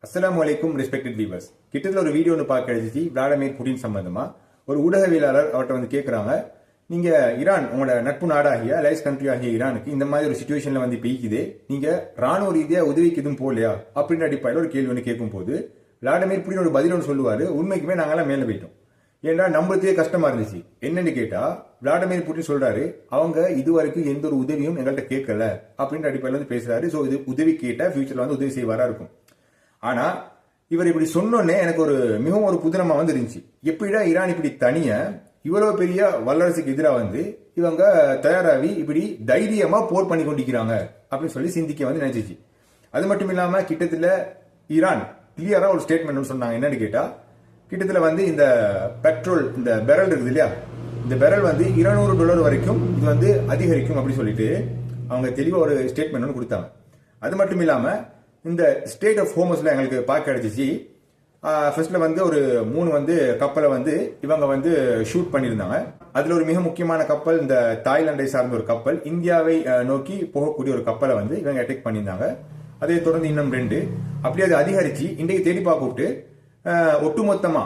அஸ்ஸலாமு அலைக்கும் respected viewers. கிட்டத்தட்ட ஒரு வீடியோ ஒன்று பார்க்க கிடைச்சிச்சு விளாடிமிர் புடின் சம்பந்தமா. ஒரு ஊடகவியலாளர் அவர்கிட்ட வந்து கேட்குறாங்க, நீங்க ஈரான் உங்களோட நட்பு நாடாகிய அலைஸ் கண்ட்ரி ஆகிய ஈரானுக்கு இந்த மாதிரி ஒரு சுச்சுவேஷன்ல வந்து பெய்க்குது, நீங்க ராணுவ ரீதியா உதவிக்கு எதுவும் போகலையா அப்படின்ற அடிப்படையில் ஒரு கேள்வி ஒன்று கேட்கும் போது விளாடிமிர் புடின் ஒரு பதில் ஒன்று சொல்லுவாரு, உண்மைக்குமே நாங்கெல்லாம் மேலே போயிட்டோம். ஏன்னா நம்மளுக்கே கஷ்டமா இருந்துச்சு. என்னன்னு கேட்டா விளாடிமிர் புடின் சொல்றாரு, அவங்க இதுவரைக்கும் எந்த ஒரு உதவியும் எங்கள்கிட்ட கேட்கல அப்படின்ற அடிப்படையில் வந்து பேசுறாரு. ஸோ இது உதவி கேட்டா ஃபியூச்சர்ல வந்து உதவி செய்வாரா இருக்கும். ஆனா இவர் இப்படி சொன்னோன்னே எனக்கு மிகவும் ஒரு புதினமா வந்து இருந்துச்சு. எப்படிடா ஈரான் இப்படி தனியா இவ்வளவு பெரிய வல்லரசுக்கு எதிராக வந்து இவங்க தயாராகி இப்படி தைரியமா போர் பண்ணி கொண்டிருக்கிறாங்க அப்படின்னு சொல்லி சிந்திக்க வந்து நினைச்சிச்சு. அது மட்டும் இல்லாம கிட்டத்தட்ட ஈரான் கிளியரா ஒரு ஸ்டேட்மெண்ட் சொன்னாங்க. என்னன்னு கேட்டா கிட்டத்தட்ட வந்து இந்த பெட்ரோல் இந்த பெரல் இருக்குது இல்லையா, இந்த பெரல் வந்து $200 வரைக்கும் இது வந்து அதிகரிக்கும் அப்படின்னு சொல்லிட்டு அவங்க தெளிவா ஒரு ஸ்டேட்மெண்ட் ஒன்று கொடுத்தாங்க. அது மட்டும் இல்லாம இந்த ஸ்டேட் ஆஃப் ஹோமஸ்ல எங்களுக்கு பார்க்க கிடைச்சிச்சு. ஃபர்ஸ்ட்ல வந்து ஒரு 3 வந்து கப்பலை வந்து இவங்க வந்து ஷூட் பண்ணியிருந்தாங்க. அதுல ஒரு மிக முக்கியமான கப்பல் இந்த தாய்லாந்தை சார்ந்த ஒரு கப்பல், இந்தியாவை நோக்கி போகக்கூடிய ஒரு கப்பலை வந்து இவங்க அட்டாக் பண்ணியிருந்தாங்க. அதை தொடர்ந்து இன்னும் 2 அப்படி அது அதிகரிச்சு இன்றைக்கு தேடி பார்க்க ஒட்டுமொத்தமா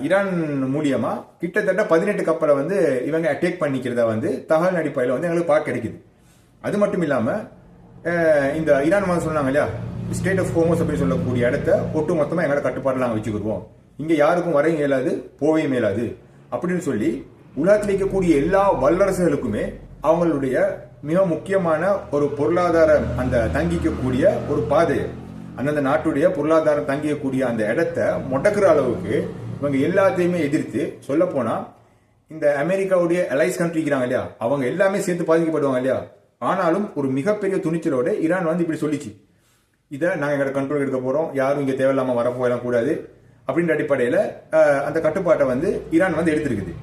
ஈரான் மூலியமா கிட்டத்தட்ட 18 கப்பலை வந்து இவங்க அட்டாக் பண்ணிக்கிறதா வந்து தகவல் அடிப்படையில் வந்து எங்களுக்கு பார்க்க கிடைக்குது. அது மட்டும் இல்லாம இந்த ஈரான் வந்து சொன்னாங்க இல்லையா, ஸ்டேட் ஆஃப் ஹோமஸ் அப்படின்னு சொல்லக்கூடிய இடத்த ஒட்டு மொத்தமா எங்களோட கட்டுப்பாடு நாங்கள் வச்சுக்கிடுவோம், இங்க யாருக்கும் வரையும் இயலாது போவையும் இயலாது அப்படின்னு சொல்லி உலகத்தில் இருக்கக்கூடிய எல்லா வல்லரசுகளுக்குமே அவங்களுடைய மிக முக்கியமான ஒரு பொருளாதார அந்த தங்கிக்கக்கூடிய ஒரு பாதை, அந்தந்த நாட்டுடைய பொருளாதாரம் தங்கிக்கக்கூடிய அந்த இடத்த முடக்கிற அளவுக்கு இவங்க எல்லாத்தையுமே எதிர்த்து சொல்ல போனா இந்த அமெரிக்காவுடைய அலைஸ் கண்ட்ரி இருக்கிறாங்க இல்லையா, அவங்க எல்லாமே சேர்த்து பாதிக்கப்படுவாங்க இல்லையா. ஆனாலும் ஒரு மிகப்பெரிய துணிச்சலோட ஈரான் வந்து இப்படி சொல்லிச்சு, இதை நாங்கள் எங்களோட கண்ட்ரோல் எடுக்க போறோம், யாரும் இங்க தேவையில்லாம வரப்போகலாம் கூடாது அப்படின்ற அடிப்படையில் அந்த கட்டுப்பாட்டை வந்து ஈரான் வந்து எடுத்திருக்குது.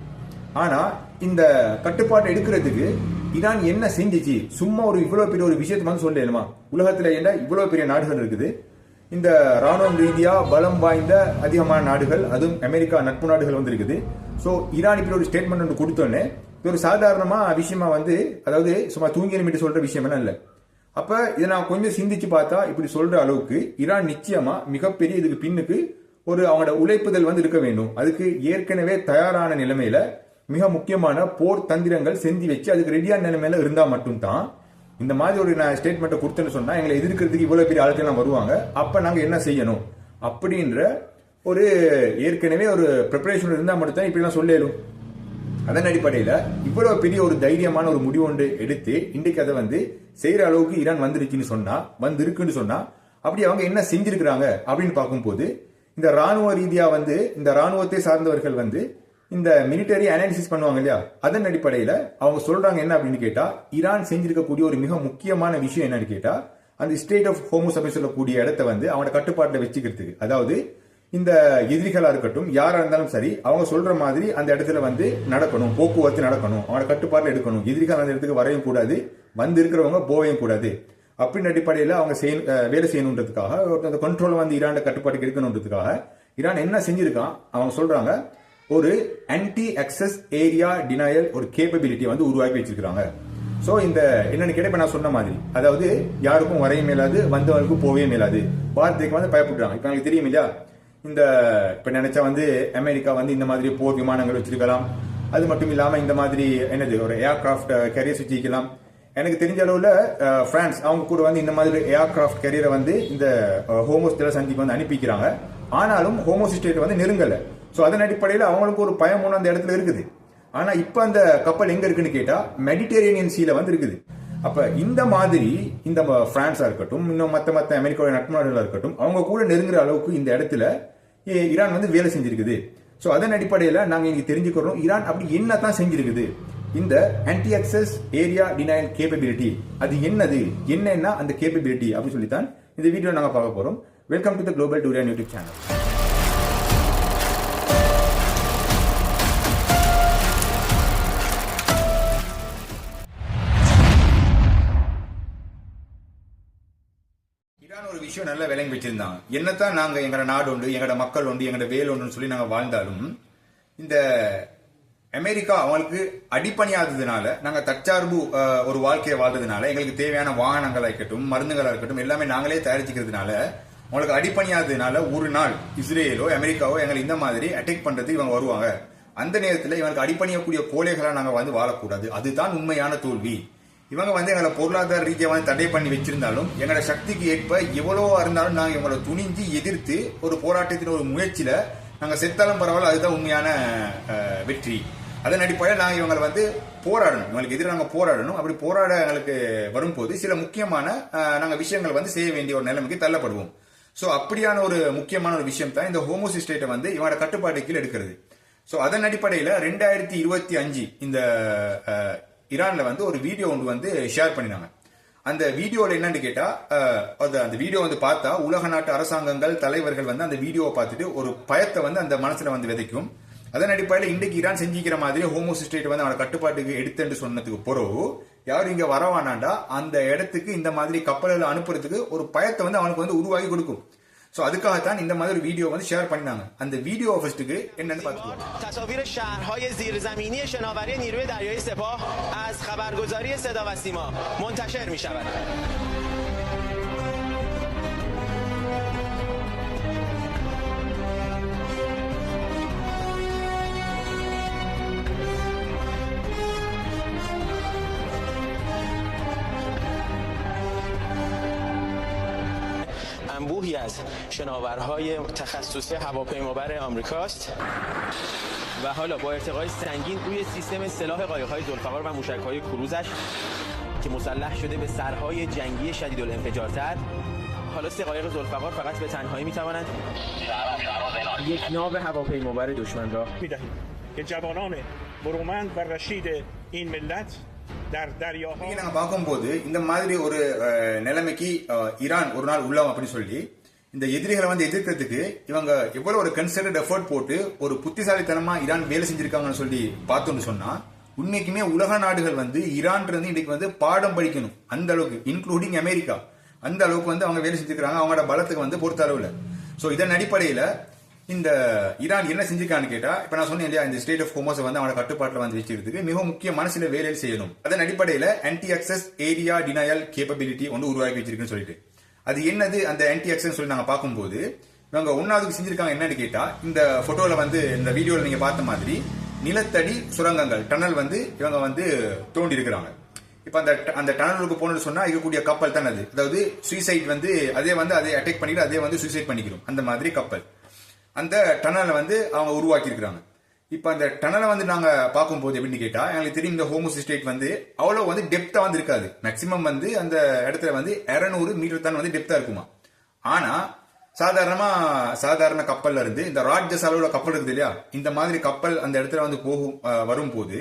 ஆனா இந்த கட்டுப்பாட்டை எடுக்கிறதுக்கு ஈரான் என்ன செஞ்சிச்சு? சும்மா ஒரு இவ்வளவு பெரிய ஒரு விஷயத்தை வந்து சொல்லலுமா? உலகத்துல என்ன இவ்வளவு பெரிய நாடுகள் இருக்குது, இந்த ராணுவம் ரீதியா பலம் வாய்ந்த அதிகமான நாடுகள், அதுவும் அமெரிக்கா நட்பு நாடுகள் வந்து இருக்குது. ஸோ ஈரான் இப்படி ஒரு ஸ்டேட்மெண்ட் ஒன்று கொடுத்தோன்னே இது ஒரு சாதாரணமா விஷயமா வந்து, அதாவது சும்மா தூங்கி நிமிட்டு சொல்ற விஷயம் எல்லாம் இல்லை. அப்ப இதை நான் கொஞ்சம் சிந்திச்சு பார்த்தா இப்படி சொல்ற அளவுக்கு ஈரான் நிச்சயமா மிகப்பெரிய இதுக்கு பின்னுக்கு ஒரு அவங்களோட உழைப்புதல் வந்து இருக்க வேண்டும். அதுக்கு ஏற்கனவே தயாரான நிலைமையில மிக முக்கியமான போர் தந்திரங்கள் செஞ்சு வச்சு அதுக்கு ரெடியான நிலைமையில இருந்தா மட்டும்தான் இந்த மாதிரி ஒரு நான் ஸ்டேட்மெண்ட்டை கொடுத்தேன்னு சொன்னா எங்களை எதிர்க்கிறதுக்கு இவ்வளவு பெரிய ஆட்கள் எல்லாம் வருவாங்க. அப்ப நாங்க என்ன செய்யணும் அப்படின்ற ஒரு ஏற்கனவே ஒரு ப்ரிப்பரேஷன் இருந்தா மட்டும்தான் இப்படி எல்லாம் சொல்லலும். அதன் அடிப்படையில இவ்வளவு பெரிய ஒரு தைரியமான ஒரு முடிவு ஒன்று எடுத்து இன்றைக்கு அதை வந்து செய்யற அளவுக்கு ஈரான் வந்துருச்சுன்னு சொன்னா இருக்குன்னு சொன்னா அப்படி அவங்க என்ன செஞ்சிருக்கிறாங்க அப்படின்னு பார்க்கும்போது இந்த ராணுவ ரீதியா வந்து இந்த ராணுவத்தை சார்ந்தவர்கள் வந்து இந்த மிலிட்டரி அனாலிசிஸ் பண்ணுவாங்க இல்லையா, அதன் அடிப்படையில அவங்க சொல்றாங்க என்ன அப்படின்னு கேட்டா, ஈரான் செஞ்சிருக்கக்கூடிய ஒரு மிக முக்கியமான விஷயம் என்னன்னு கேட்டா, அந்த ஸ்டேட் ஆஃப் ஹோமஸ் அப்படின்னு சொல்லக்கூடிய இடத்தை வந்து அவனோட கட்டுப்பாட்டில் வச்சுக்கிறதுக்கு, அதாவது இந்த எதிரிகளா இருக்கட்டும் யாரா இருந்தாலும் சரி அவங்க சொல்ற மாதிரி அந்த இடத்துல வந்து நடக்கணும், போக்குவரத்து நடக்கணும், அவனோட கட்டுப்பாட்டில் எடுக்கணும், எதிரிகள் அந்த இடத்துக்கு வரையும் கூடாது, வந்து இருக்கிறவங்க போவையும் கூடாது அப்படின்னு அடிப்படையில் அவங்க வேலை செய்யணுன்றதுக்காக அந்த கண்ட்ரோல் வந்து ஈரான் கட்டுப்பாட்டுக்கு எடுக்கணுன்றதுக்காக ஈரான் என்ன செஞ்சிருக்கான் அவங்க சொல்றாங்க, ஒரு ஆன்டி அக்சஸ் ஏரியா டினையல் ஒரு கேப்பபிலிட்டி வந்து உருவாக்கி வச்சிருக்காங்க. சோ இந்த என்னன்னு கேட்ட நான் சொன்ன மாதிரி, அதாவது யாருக்கும் வரையும் மேலாது வந்தவங்களுக்கும் போவே மேலாது பாரதத்துக்கு வந்து பயப்படுறாங்க. இப்ப எனக்கு தெரியும் இல்லையா, இந்த இப்ப நினைச்சா வந்து அமெரிக்கா வந்து இந்த மாதிரி போர் விமானங்கள் வச்சிருக்கலாம், அது மட்டும் இல்லாம இந்த மாதிரி என்னது ஒரு ஏர்கிராஃப்ட் கேரியர்ஸ் வச்சிருக்கலாம். எனக்கு தெரிஞ்ச அளவுல பிரான்ஸ் அவங்க கூட வந்து இந்த மாதிரி ஏர்கிராஃப்ட் கேரியரை வந்து இந்த ஹோமோஸ் சந்திக்கு வந்து அனுப்பிக்கிறாங்க. ஆனாலும் ஹோமோஸ் ஸ்டேட் வந்து நெருங்கல. சோ அதன் அடிப்படையில் அவங்களுக்கு ஒரு பயம் ஒன்று அந்த இடத்துல இருக்குது. ஆனா இப்ப அந்த கப்பல் எங்க இருக்குன்னு கேட்டா மெடிட்டரேனியன் சீல வந்து இருக்குது. அப்ப இந்த மாதிரி இந்த பிரான்ஸா இருக்கட்டும், இன்னும் மத்த அமெரிக்காவோட நட்பு நாடுகளா இருக்கட்டும், அவங்க கூட நெருங்குற அளவுக்கு இந்த இடத்துல ஈரான் வந்து வேலை செஞ்சிருக்குது. சோ அதன் அடிப்படையில நாங்க இங்க தெரிஞ்சுக்கிறோம் ஈரான் அப்படி என்னதான் செஞ்சிருக்குது. இந்த anti access area denial capability அது என்னன்னா அந்த கேப்பபிலிட்டி அப்படின்னு சொல்லித்தான் இந்த வீடியோ நாங்க பார்க்க போறோம். Welcome to the global டூரியான் YouTube channel. ஒரு விஷயம் நல்லா விளங்கி வச்சிருந்தாங்க, என்னத்தான் நாங்க எங்கட நாடு உண்டு, எங்கட மக்கள் உண்டு, எங்கட வேல் உண்டுன்னு சொல்லி நாங்க வாழ்ந்தாலும் இந்த அமெரிக்கா அவங்களுக்கு அடிப்பணியாததுனால, நாங்க தற்சார்பு ஒரு வாழ்க்கையை வாழ்றதுனால, எங்களுக்கு தேவையான வாகனங்களா இருக்கட்டும் மருந்துகளா இருக்கட்டும் எல்லாமே நாங்களே தயாரிச்சுக்கிறதுனால உங்களுக்கு அடிப்பணியாததுனால ஒரு நாள் இஸ்ரேலோ அமெரிக்காவோ எங்களை இந்த மாதிரி அட்டாக் பண்றதுக்கு இவங்க வருவாங்க. அந்த நேரத்தில் இவங்களுக்கு அடிப்பணியக்கூடிய கோழைகளா நாங்க வந்து வாழக்கூடாது. அதுதான் உண்மையான தோல்வி. இவங்க வந்து எங்களை பொருளாதார ரீதியா வந்து தடை பண்ணி வச்சிருந்தாலும் எங்களோட சக்திக்கு ஏற்ப எவ்வளவோ இருந்தாலும் நாங்க இவங்களை துணிஞ்சு எதிர்த்து ஒரு போராட்டத்தின் ஒரு முயற்சியில நாங்க செத்தாலும் பரவாயில்ல, அதுதான் உண்மையான வெற்றி. அதன் அடிப்படையில் நாங்கள் இவங்களை வந்து போராடணும், இவங்களுக்கு எதிராக நாங்கள் போராடணும். அப்படி போராட எங்களுக்கு வரும்போது சில முக்கியமான நாங்கள் விஷயங்கள் வந்து செய்ய வேண்டிய ஒரு நிலைமைக்கு தள்ளப்படுவோம். ஸோ அப்படியான ஒரு முக்கியமான ஒரு விஷயம் தான் இந்த ஹோமோசி ஸ்டேட்டை வந்து இவங்களோட கட்டுப்பாட்டு கீழ் எடுக்கிறது. ஸோ அதன் அடிப்படையில் 2025 இந்த ஈரான்ல வந்து ஒரு வீடியோ ஒன்று வந்து ஷேர் பண்ணினாங்க. அந்த வீடியோல என்னன்னு கேட்டா, அந்த வீடியோ வந்து பார்த்தா உலக நாட்டு அரசாங்கங்கள் தலைவர்கள் வந்து அந்த வீடியோவை பார்த்துட்டு ஒரு பயத்தை வந்து அந்த மனசுல வந்து விதைக்கும். அதன் அடிப்படையில் இன்றைக்கு ஈரான் செஞ்சிக்கிற மாதிரி ஹோமோசி ஸ்டேட் வந்து அவனோட கட்டுப்பாட்டுக்கு எடுத்துன்னு சொன்னதுக்கு பிறகு யாரும் இங்க வரவானாண்டா அந்த இடத்துக்கு இந்த மாதிரி கப்பல்களை அனுப்புறதுக்கு ஒரு பயத்தை வந்து அவனுக்கு வந்து உருவாக்கி கொடுக்கும். ஸோ அதுக்காகத்தான் இந்த மாதிரி ஒரு வீடியோ வந்து ஷேர் பண்ணாங்க. அந்த வீடியோ ஃபர்ஸ்ட்டுக்கு என்னன்னு பார்த்துக்கலாம். تصاویر شهرهای زیرزمینی شناوری نیروی دریایی سپاه از خبرگزاری صدا و سیما منتشر می‌شود. انبوهی از شناورهای تخصصی هواپیمابر آمریکاست و حالا با ارتقای سنگین روی سیستم سلاح قایق‌های ذوالفقار و موشک‌های کروزش که مسلح شده به سرهای جنگی شدیدالانفجارتر، حالا 3 قایق ذوالفقار فقط به تنهایی می‌توانند یک ناو هواپیمابر دشمن را می‌دهیم که جوانان برومند و رشید این ملت நாங்க பார்க்கும்போது இந்த மாதிரி ஒரு நிலைமைக்கு ஈரான் ஒரு நாள் உள்ளோம் அப்படின்னு சொல்லி இந்த எதிரிகளை வந்து எதிர்க்கிறதுக்கு இவங்க எவ்வளவு ஒரு கன்சிடர்ட் எஃபர்ட் போட்டு ஒரு புத்திசாலித்தனமா ஈரான் வேலை செஞ்சிருக்காங்கன்னு சொல்லி பார்த்தோம்னு சொன்னா உண்மைக்குமே உலக நாடுகள் வந்து ஈரான் இருந்து இன்னைக்கு வந்து பாடம் படிக்கணும். அந்த அளவுக்கு இன்க்ளூடிங் அமெரிக்கா அந்த அளவுக்கு வந்து அவங்க வேலை செஞ்சிருக்காங்க அவங்களோட பலத்துக்கு வந்து பொறுத்த அளவுல. ஸோ இதன் அடிப்படையில இந்த ஈரான் என்ன செஞ்சிருக்கான்னு கேட்டா, இப்ப நான் சொன்னேன் இல்லையா, இந்த ஸ்டேட் ஆஃப் ஹோமோஸை வந்து அவனோட கட்டுப்பாட்டில் வந்து வச்சிருக்கிறதுக்கு மிக முக்கியமான சில வேலைகள் செய்யணும். அதன் அடிப்படையில் anti access area denial capability ஒன்று உருவாக்கி வச்சிருக்குன்னு சொல்லிட்டு அது என்னது அந்த ஆன்டி அக்சஸ் சொல்லி நாங்க பார்க்கும்போது இவங்க ஒன்னாவதுக்கு செஞ்சிருக்காங்க என்னன்னு கேட்டா, இந்த போட்டோல வந்து இந்த வீடியோல நீங்க பார்த்த மாதிரி நிலத்தடி சுரங்கங்கள் டனல் வந்து இவங்க வந்து தோண்டி இருக்கிறாங்க. இப்ப அந்த டனலுக்கு போனது சொன்னா இருக்கக்கூடிய கப்பல் தான் அது, அதாவது சூசைட் வந்து அதே அட்டாக் பண்ணிட்டு அதே வந்து சூசைட் பண்ணிக்கிறோம் அந்த மாதிரி கப்பல். அந்த டனலை வந்து அவங்க உருவாக்கி இருக்கிறாங்க. இப்ப அந்த டனலை வந்து நாங்க பார்க்கும்போது எப்படின்னு கேட்டா, எங்களுக்கு தெரியும் இந்த ஹோமோசி ஸ்டேட் வந்து அவ்வளவு வந்து டெப்தா வந்து இருக்காது. மேக்சிமம் வந்து அந்த இடத்துல வந்து 200 மீட்டர் தான் வந்து டெப்தா இருக்குமா. ஆனா சாதாரண கப்பல்ல இருந்து இந்த ராட்ஜஸ் அளவுல கப்பல் இருக்குது இல்லையா, இந்த மாதிரி கப்பல் அந்த இடத்துல வந்து வரும்போது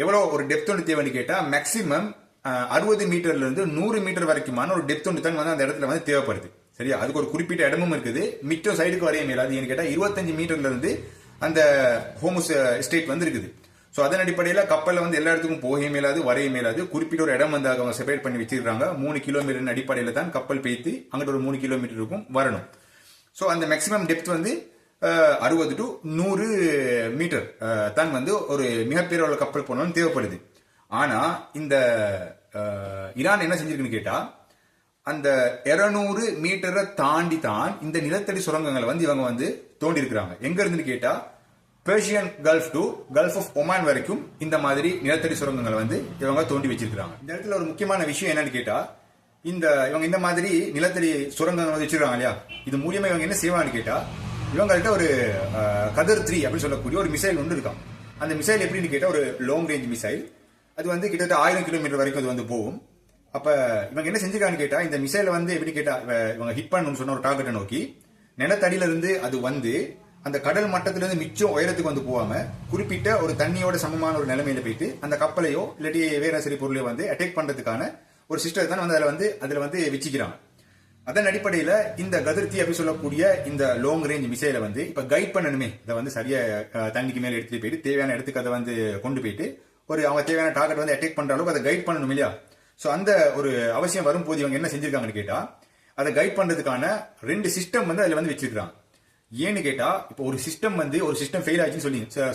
எவ்வளவு ஒரு டெப்த் ஒன்று தேவைன்னு கேட்டா மேக்சிமம் 60 மீட்டர்ல இருந்து 100 மீட்டர் வரைக்குமான ஒரு டெப்த் ஒன்று தான் வந்து அந்த இடத்துல வந்து தேவைப்படுது. சரியா, அதுக்கு ஒரு குறிப்பிட்ட இடமும் இருக்குது. மிச்ச சைடுக்கு வரைய மேலாது. ஏன்னு கேட்டா 25 மீட்டர்ல இருந்து அந்த ஹோமோஸ் ஸ்டேட் வந்து இருக்குது. ஸோ அதன் அடிப்படையில் கப்பலில் வந்து எல்லா இடத்துக்கும் போக மேலாது வரைய மேலாது. குறிப்பிட்ட ஒரு இடம் வந்து அவங்க செப்பரேட் பண்ணி வச்சிருக்காங்க. 3 கிலோமீட்டர் அடிப்படையில் தான் கப்பல் பேய்த்து அங்கிட்ட ஒரு 3 கிலோமீட்டர் இருக்கும் வரணும். ஸோ அந்த மேக்சிமம் டெப்த் வந்து 60 to 100 மீட்டர் தான் வந்து ஒரு மிகப்பெரிய உள்ள கப்பல் போனாலும் தேவைப்படுது. ஆனா இந்த ஈரான் என்ன செஞ்சிருக்குன்னு கேட்டா, அந்த 200 மீட்டரை தாண்டி தான் இந்த நிலத்தடி சுரங்கங்களை வந்து இவங்க வந்து தோண்டி இருக்கிறாங்க. எங்க இருந்துன்னு கேட்டா Persian Gulf to Gulf of Oman வரைக்கும் இந்த மாதிரி நிலத்தடி சுரங்கங்களை வந்து இவங்க தோண்டி வச்சிருக்காங்க. இந்த இடத்துல ஒரு முக்கியமான விஷயம் என்னன்னு கேட்டா, இவங்க இந்த மாதிரி நிலத்தடி சுரங்கங்கள் வந்து வச்சிருக்காங்க இல்லையா, இது மூலியமா இவங்க என்ன செய்வாங்கன்னு கேட்டா, இவங்கள்ட்ட ஒரு கதர் 3 அப்படின்னு சொல்லக்கூடிய ஒரு மிசைல் ஒன்று இருக்கான். அந்த மிசைல் எப்படின்னு கேட்டா ஒரு லாங் ரேஞ்ச் மிசைல். அது வந்து கிட்டத்தட்ட 1000 கிலோமீட்டர் வரைக்கும் அது வந்து போகும். அப்ப இவங்க என்ன செஞ்சிருக்கான்னு கேட்டா, இந்த மிசைல வந்து எப்படி கேட்டா இவங்க ஹிட் பண்ணணும்னு சொன்ன ஒரு டார்கெட்டை நோக்கி நிலத்தடியில இருந்து அது வந்து அந்த கடல் மட்டத்திலிருந்து மிச்சம் உயரத்துக்கு வந்து போகாம குறிப்பிட்ட ஒரு தண்ணியோட சமமான ஒரு நிலைமையில போயிட்டு அந்த கப்பலையோ இல்லாட்டி வேற சரி பொருளையோ வந்து அட்டாக் பண்றதுக்கான ஒரு சிஸ்டத்தை தான் வந்து அதுல வந்து வச்சுக்கிறாங்க. அதன் அடிப்படையில இந்த கதிர்த்தி அப்படி சொல்லக்கூடிய இந்த லாங் ரேஞ்ச் மிசைலை வந்து இப்ப கைட் பண்ணணுமே, இதை வந்து சரியா தண்ணிக்கு மேல எடுத்துட்டு போயிட்டு தேவையான இடத்துக்கு அதை வந்து கொண்டு போயிட்டு ஒரு அவங்க தேவையான டார்கெட் வந்து அட்டாக் பண்ற அளவுக்கு அதை கைட் பண்ணணும் இல்லையா. சோ அந்த ஒரு அவசியம் வரும்போது இவங்க என்ன செஞ்சிருக்காங்கன்னு கேட்டா, அதை கைட் பண்றதுக்கான 2 சிஸ்டம் வந்து அதுல வந்து வச்சிருக்காங்க. ஏன்னு கேட்டா, இப்போ ஒரு சிஸ்டம் ஃபெயில் ஆச்சுன்னு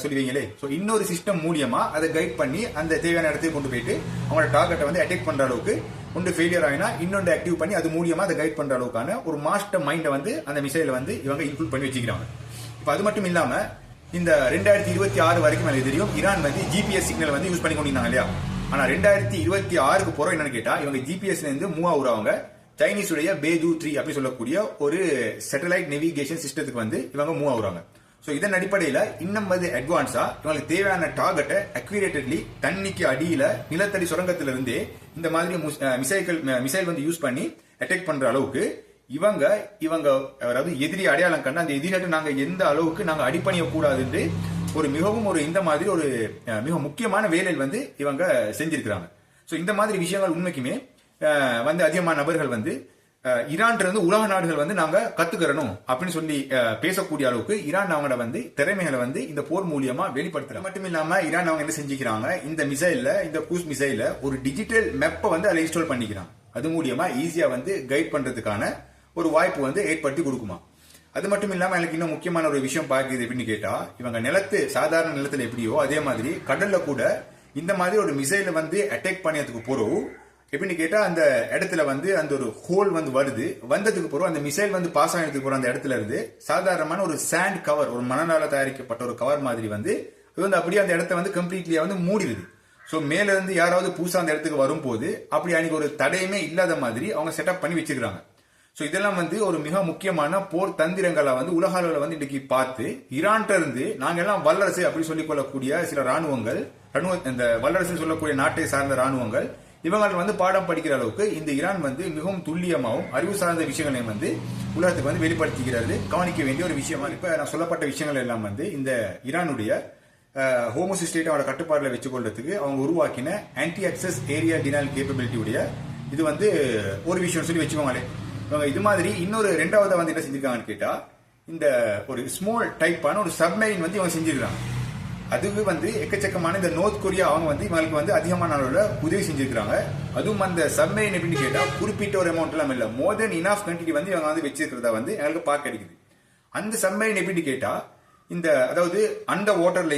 சொல்லுவீங்களே, சோ இன்னொரு சிஸ்டம் மூலியமா அதை கைட் பண்ணி அந்த தேவையான இடத்துக்கு கொண்டு போயிட்டு அவங்களோட டார்கெட்டை வந்து அட்டாக் பண்ற அளவுக்கு ஒன்று ஃபெயிலியர் ஆயினா இன்னொன்று ஆக்டிவ் பண்ணி அது மூலியமா அதை கைட் பண்ற அளவுக்கான ஒரு மாஸ்டர் மைண்டை வந்து அந்த மிசைல வந்து இவங்க இன்க்ளூட் பண்ணி வச்சுக்கிறாங்க. இப்போ அது மட்டும் இல்லாம இந்த 2026 வரைக்கும் எனக்கு தெரியும் ஈரான் வந்து ஜிபிஎஸ் சிக்னல் வந்து யூஸ் பண்ணி கொண்டிருந்தாங்க இல்லையா. ஆனா 2026க்கு போறோம் என்னன்னு கேட்டா இவங்க ஜிபிஎஸ்ல இருந்து மூவ் ஆகுறவங்க சைனீஸுடைய பேஜு 3 அப்படி சொல்லக்கூடிய ஒரு சேட்டலைட் நேவிகேஷன் சிஸ்டத்துக்கு வந்து இவங்க மூவ் ஆகுறாங்க. சோ இதன் அடிப்படையில இன்னும் வந்து அட்வான்ஸா இவங்களுக்கு தேவையான டார்கெட்டை அக்யூரேட்டட்லி தண்ணிக்கு அடியில நிலத்தடி சுரங்கத்திலிருந்தே இந்த மாதிரி மிசைல் வந்து யூஸ் பண்ணி அட்டாக் பண்ற அளவுக்கு இவங்க அதாவது எதிரி அடையாளம் கண்டு அந்த எதிரிட்டு நாங்க எந்த அளவுக்கு நாங்க அடிப்பணிய கூடாதுன்னு ஒரு மிகவும் ஒரு இந்த மாதிரி ஒரு மிக முக்கியமான வேலையில் வந்து இவங்க செஞ்சிருக்கிறாங்க. சோ இந்த மாதிரி விஷயங்கள் உண்மைக்குமே வந்து அதிகமான நபர்கள் வந்து ஈரான் இருந்து உலக நாடுகள் வந்து நாங்க கத்துக்கிறணும் அப்படின்னு சொல்லி பேசக்கூடிய அளவுக்கு ஈரான் அவங்களோட வந்து திறமைகளை வந்து இந்த போர் மூலியமா வெளிப்படுத்துறாங்க. மட்டும் இல்லாம ஈரான் அவங்க என்ன செஞ்சுக்கிறாங்க, இந்த மிசைல்ல இந்த க்ரூஸ் மிசைல்ல ஒரு டிஜிட்டல் மேப்பை வந்து அதில் இன்ஸ்டால் பண்ணிக்கிறாங்க. அது மூலியமா ஈஸியா வந்து கைட் பண்றதுக்கான ஒரு வாய்ப்பு வந்து ஏற்படுத்தி கொடுக்குமா. அது மட்டும் இல்லாம எனக்கு இன்னும் முக்கியமான ஒரு விஷயம் பார்க்குது எப்படின்னு கேட்டா, இவங்க சாதாரண நிலத்துல எப்படியோ அதே மாதிரி கடல்ல கூட இந்த மாதிரி ஒரு மிசைல வந்து அட்டாக் பண்ணியதுக்கு போறோம். எப்படின்னு கேட்டா அந்த இடத்துல வந்து அந்த ஒரு ஹோல் வந்து வந்ததுக்கு போறோம் அந்த மிசைல் வந்து பாஸ் ஆனதுக்கு போற அந்த இடத்துல இருந்து சாதாரணமான ஒரு சாண்ட் கவர், ஒரு மணலால தயாரிக்கப்பட்ட ஒரு கவர் மாதிரி வந்து இது வந்து அப்படியே அந்த இடத்த வந்து கம்ப்ளீட்லியா வந்து மூடிடுது. சோ மேல இருந்து யாராவது புதுசா அந்த இடத்துக்கு வரும்போது அப்படி அன்னைக்கு ஒரு தடையுமே இல்லாத மாதிரி அவங்க செட்டப் பண்ணி வச்சிருக்காங்க. சோ இதெல்லாம் வந்து ஒரு மிக முக்கியமான போர் தந்திரங்களை வந்து உலக அளவில் வந்து இன்னைக்கு பார்த்து ஈரான்ல இருந்து நாங்க எல்லாம் வல்லரசு அப்படி சொல்லிக் கொள்ளக்கூடிய சில ராணுவங்கள், இந்த வல்லரசு சொல்லக்கூடிய நாட்டை சார்ந்த ராணுவங்கள் இவங்க வந்து பாடம் படிக்கிற அளவுக்கு இந்த ஈரான் வந்து மிகவும் துல்லியமாகவும் அறிவு சார்ந்த விஷயங்களையும் வந்து உலகத்துக்கு வந்து வெளிப்படுத்திக்கிறது கவனிக்க வேண்டிய ஒரு விஷயமா. இப்ப நான் சொல்லப்பட்ட விஷயங்கள் எல்லாம் வந்து இந்த ஈரானுடைய ஹோமோசிஸ்டேட்டோட கட்டுப்பாடுல வச்சுக்கொள்றதுக்கு அவங்க உருவாக்கின ஆன்டி அக்சஸ் ஏரியா டினால் கேப்பபிலிட்டியுடைய இது வந்து ஒரு விஷயம் சொல்லி வச்சுக்கோங்களே. இது மாதிரி இன்னொரு ரெண்டாவது வந்து என்ன செஞ்சிருக்காங்கன்னு கேட்டா இந்த ஒரு ஸ்மால் டைப்பான ஒரு சப்மரைன் வந்து இவங்க செஞ்சிருக்காங்க. அதுக்கு வந்து எக்கச்சக்கமான இந்த நார்த் கொரியா அவங்க வந்து இவங்களுக்கு வந்து அதிகமான அளவுல உதவி செஞ்சிருக்காங்க. அதுவும் அந்த சப்மரைன் எப்படின்னு கேட்டா குறிப்பிட்ட ஒரு அமௌண்ட் எல்லாம் இல்ல, மோர் தென் இனஃப் குவான்டிட்டி வந்து இவங்க வந்து வச்சிருக்கிறதா வந்து எங்களுக்கு பார்க்க கிடைக்குது. அந்த சப்மரைன் எப்படின்னு கேட்டா இந்த அதாவது அண்டர் வாட்டர்ல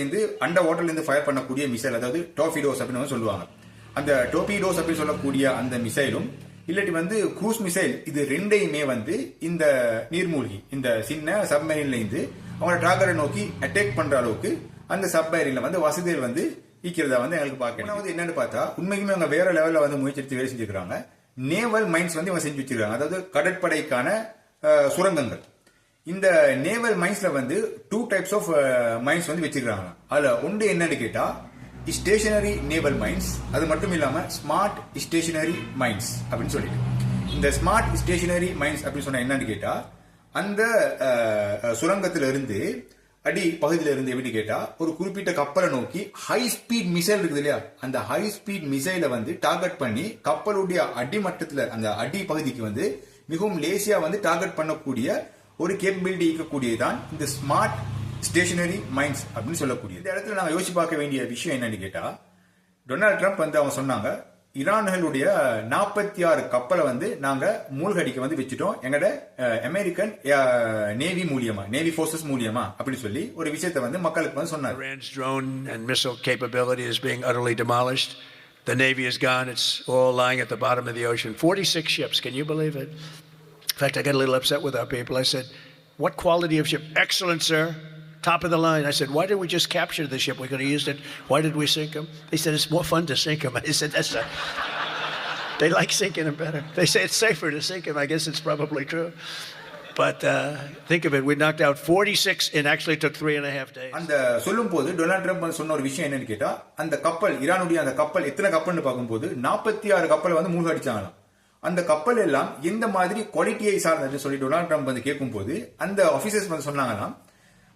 இருந்து ஃபயர் பண்ணக்கூடிய மிசைல், அதாவது டோர்பிடோஸ் அப்படின்னு சொல்லுவாங்க. அந்த டோர்பிடோஸ் அப்படின்னு சொல்லக்கூடிய அந்த மிசைலும் இல்லாட்டி வந்து க்ரூஸ் மிசைல், இது ரெண்டையுமே வந்து இந்த நீர்மூழ்கி இந்த சின்ன சப்மரைன்ல இருந்து அவங்களோட டார்கெட்டை நோக்கி அட்டாக் பண்ற அளவுக்கு அந்த சப்மரைன்ல வந்து வசதிகள் வந்து ஈக்கிறதா வந்து எங்களுக்கு பார்க்கணும். என்னன்னு பார்த்தா உண்மைக்குமே அவங்க வேற லெவல்ல வந்து முயற்சி எடுத்து வேலை செஞ்சிருக்காங்க. நேவல் மைன்ஸ் வந்து இவங்க செஞ்சு வச்சிருக்காங்க, அதாவது கடற்படைக்கான சுரங்கங்கள். இந்த நேவல் மைன்ஸ்ல வந்து 2 டைப்ஸ் ஆஃப் மைன்ஸ் வந்து வச்சிருக்காங்க. அதுல ஒன்று என்னன்னு கேட்டா ஸ்டேஷனரி நேவல் மைன்ஸ், அது மட்டும் இல்லாம ஸ்மார்ட் ஸ்டேஷனரி மைன்ஸ் அப்படின்னு சொல்லிட்டு. இந்த ஸ்மார்ட் ஸ்டேஷனரி மைன்ஸ் அப்படின்னு சொன்னா என்னன்னு கேட்டா அந்த சுரங்கத்தில இருந்து அடி பகுதியில இருந்து எப்படி கேட்டா ஒரு குறிப்பிட்ட கப்பலை நோக்கி ஹை ஸ்பீட் மிசைல் இருக்குது இல்லையா, அந்த ஹை ஸ்பீட் மிசைலை வந்து டார்கெட் பண்ணி கப்பலுடைய அடிமட்டத்துல அந்த அடி பகுதிக்கு வந்து மிகவும் லேசியா வந்து டார்கெட் பண்ணக்கூடிய ஒரு கேப்பபிலிட்டி இருக்கக்கூடியதான் இந்த ஸ்மார்ட் ஸ்டேஷனரி மைன்ஸ் அப்படின்னு சொல்லக்கூடிய. இந்த இடத்துல நாங்க யோசிச்சு பார்க்க வேண்டிய விஷயம் என்னன்னு கேட்டா, டொனால்ட் ட்ரம்ப் வந்து அவங்க சொன்னாங்க ஈரான்களுடைய 46 கப்பலை வந்து நாங்க மூழ்கடிக்க வந்து வச்சுட்டோம் எங்கட அமெரிக்கன் நேவி மூலியமா, நேவி போர்சஸ் மூலியமா அப்படி சொல்லி ஒரு விஷயத்தை வந்து மக்களுக்கு வந்து சொன்னாங்க. Iran's drone and missile capability is being utterly demolished. The Navy is gone. It's all lying at the bottom of the ocean. 46 ships. Can you believe it? In fact, I got a little upset with our people. I said, what quality of ship? Excellent, sir. Top of the line. I said, why didn't we just capture the ship? We could have used it. Why did we sink them? They said, it's more fun to sink them. I said, they like sinking them better. They say it's safer to sink them. I guess it's probably true. But think of it. We knocked out 46 and actually took 3.5 days. அந்த சொல்லும் போது Donald Trump சொன்ன ஒரு விஷயம் என்னன்னு கேட்டா, அந்த கப்பல் ஈரானுடைய அந்த கப்பல் எத்தனை கப்பல்னு பார்க்கும்போது 46 கப்பலை வந்து மூழ்கடிச்சாங்களாம். அந்த கப்பல் எல்லாம் எந்த மாதிரி குவாலிட்டியை சார்ந்ததுன்னு சொல்லி டொனால்ட் ட்ரம்ப் வந்து கேட்கும் போது அந்த ஆபீசர்ஸ் வந்து சொன்னாங்கன்னா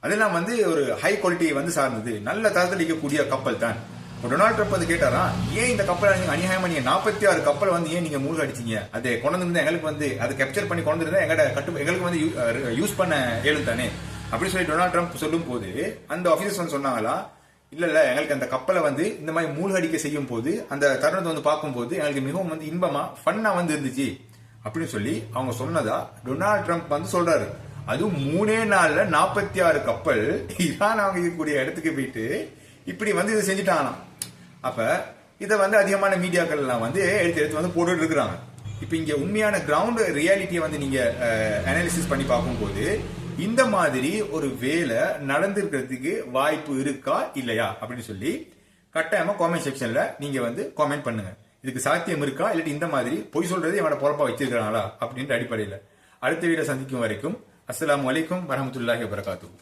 அதெல்லாம் வந்து ஒரு ஹை குவாலிட்டியை வந்து சார்ந்தது, நல்ல தரத்தில் இருக்கக்கூடிய கப்பல் தான். டொனால்ட் ட்ரம்ப் வந்து கேட்டாரா, ஏன் இந்த கப்பலை நீங்க அநியாயமா நீங்க 46 கப்பல் வந்து ஏன் நீங்க மூழ்க அடிச்சீங்க, அதை கொண்டு வந்து எங்களுக்கு வந்து அதை கேப்சர் பண்ணி கொண்டு இருந்தா எங்களுக்கு வந்து யூஸ் பண்ண இயலும் தானே அப்படின்னு சொல்லி டொனால்ட் ட்ரம்ப் சொல்லும் போது அந்த ஆபீசர்ஸ் வந்து சொன்னாங்களா, இல்ல எங்களுக்கு அந்த கப்பலை வந்து இந்த மாதிரி மூழ்கடிக்க செய்யும் போது அந்த தருணத்தை வந்து பார்க்கும்போது எங்களுக்கு மிகவும் வந்து இன்பமா ஃபன்னா வந்து இருந்துச்சு அப்படின்னு சொல்லி அவங்க சொன்னதா டொனால்ட் ட்ரம்ப் வந்து சொல்றாரு. அதுவும் 3 நாள்ல 46 கப்பல் ஈரான் அவங்க இருக்கக்கூடிய இடத்துக்கு போயிட்டு இப்படி வந்து இதை செஞ்சுட்டாங்களாம். அப்ப இதை வந்து அதிகமான மீடியாக்கள் எல்லாம் வந்து எடுத்து வந்து போட்டுட்டு இருக்கிறாங்க. இப்ப இங்க உண்மையான கிரவுண்ட் ரியாலிட்டியை வந்து நீங்க அனாலிசிஸ் பண்ணி பார்க்கும்போது இந்த மாதிரி ஒரு வேலை நடந்திருக்கிறதுக்கு வாய்ப்பு இருக்கா இல்லையா அப்படின்னு சொல்லி கட்டாயமா காமெண்ட் செக்ஷன்ல நீங்க வந்து காமெண்ட் பண்ணுங்க. இதுக்கு சாத்தியம் இருக்கா, இல்லாட்டி இந்த மாதிரி பொய் சொல்றது இவனோட பொழப்பா வச்சிருக்காங்களா அப்படின்ற அடிப்படையில். அடுத்த வீடியோ சந்திக்கும் வரைக்கும் அஸ்ஸலாமு அலைக்கும் வரஹ்மத்துல்லாஹி வபரகாத்துஹு.